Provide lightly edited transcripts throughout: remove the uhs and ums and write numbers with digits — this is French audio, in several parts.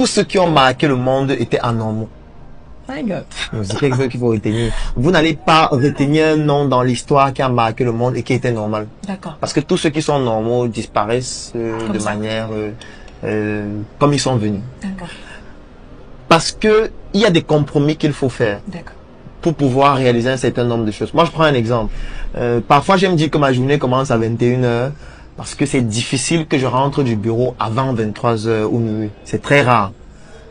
tous ceux qui ont marqué le monde étaient anormaux. C'est quelque chose qu'il faut retenir. Vous n'allez pas retenir un nom dans l'histoire qui a marqué le monde et qui était normal. D'accord. Parce que tous ceux qui sont normaux disparaissent de manière comme ils sont venus. D'accord. Parce que il y a des compromis qu'il faut faire. D'accord. Pour pouvoir réaliser un certain nombre de choses. Moi, je prends un exemple. Parfois, j'aime dire que ma journée commence à 21h parce que c'est difficile que je rentre du bureau avant 23h ou minuit. C'est très rare.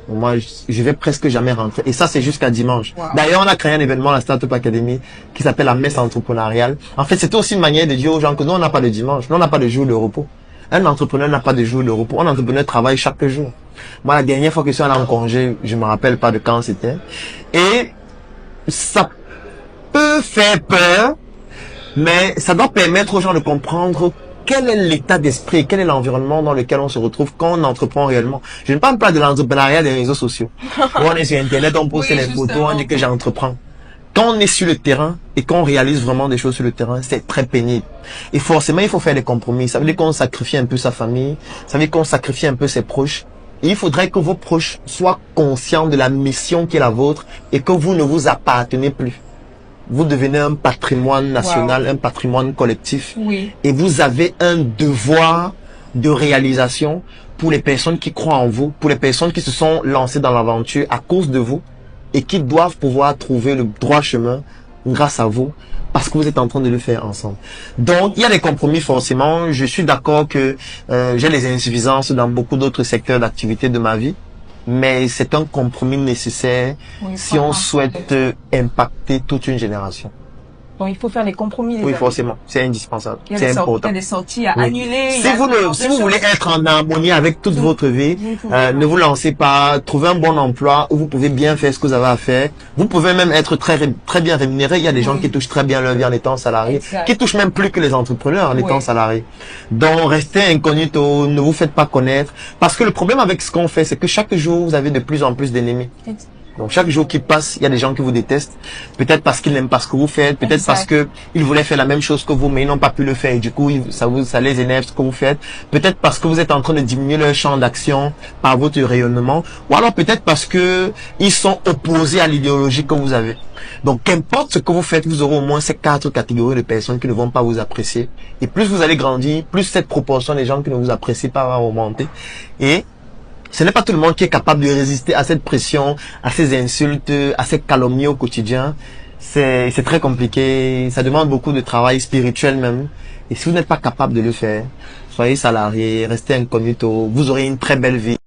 Moi, je vais presque jamais rentrer. Et ça, c'est jusqu'à dimanche. Wow. D'ailleurs, on a créé un événement à la Startup Academy qui s'appelle la messe entrepreneuriale. En fait, c'est aussi une manière de dire aux gens que nous, on n'a pas de dimanche. Nous, on n'a pas de jour de repos. Un entrepreneur n'a pas de jour de repos. Un entrepreneur travaille chaque jour. Moi, la dernière fois que je suis allé en congé, je me rappelle pas de quand c'était. Et ça peut faire peur, mais ça doit permettre aux gens de comprendre quel est l'état d'esprit, quel est l'environnement dans lequel on se retrouve quand on entreprend réellement. Je ne parle pas de l'entrepreneuriat des réseaux sociaux. Où on est sur Internet, on poste les photos, on dit que j'entreprends. Quand on est sur le terrain et qu'on réalise vraiment des choses sur le terrain, c'est très pénible. Et forcément, il faut faire des compromis. Ça veut dire qu'on sacrifie un peu sa famille, ça veut dire qu'on sacrifie un peu ses proches. Et il faudrait que vos proches soient conscients de la mission qui est la vôtre et que vous ne vous appartenez plus. Vous devenez un patrimoine national, un patrimoine collectif. Oui. Et vous avez un devoir de réalisation pour les personnes qui croient en vous, pour les personnes qui se sont lancées dans l'aventure à cause de vous et qui doivent pouvoir trouver le droit chemin grâce à vous parce que vous êtes en train de le faire ensemble. Donc, il y a des compromis forcément. Je suis d'accord que j'ai les insuffisances dans beaucoup d'autres secteurs d'activité de ma vie. Mais c'est un compromis nécessaire si on souhaite impacter toute une génération. Donc il faut faire les compromis. Oui, forcément, c'est indispensable. C'est important. Il y a des sorties à annuler. Si vous voulez être en harmonie avec toute votre vie, ne vous lancez pas, trouvez un bon emploi où vous pouvez bien faire ce que vous avez à faire. Vous pouvez même être très bien rémunéré. Il y a des gens qui touchent très bien leur vie en étant salariés, qui touchent même plus que les entrepreneurs en étant salariés. Donc restez incognito, ne vous faites pas connaître. Parce que le problème avec ce qu'on fait, c'est que chaque jour, vous avez de plus en plus d'ennemis. Donc chaque jour qui passe, il y a des gens qui vous détestent. Peut-être parce qu'ils n'aiment pas ce que vous faites, peut-être parce que ils voulaient faire la même chose que vous, mais ils n'ont pas pu le faire. Et du coup, ça les énerve ce que vous faites. Peut-être parce que vous êtes en train de diminuer leur champ d'action par votre rayonnement, ou alors peut-être parce que ils sont opposés à l'idéologie que vous avez. Donc qu'importe ce que vous faites, vous aurez au moins ces 4 catégories de personnes qui ne vont pas vous apprécier. Et plus vous allez grandir, plus cette proportion des gens qui ne vous apprécient pas va augmenter. Et ce n'est pas tout le monde qui est capable de résister à cette pression, à ces insultes, à ces calomnies au quotidien. C'est très compliqué. Ça demande beaucoup de travail spirituel même. Et si vous n'êtes pas capable de le faire, soyez salarié, restez incognito. Vous aurez une très belle vie.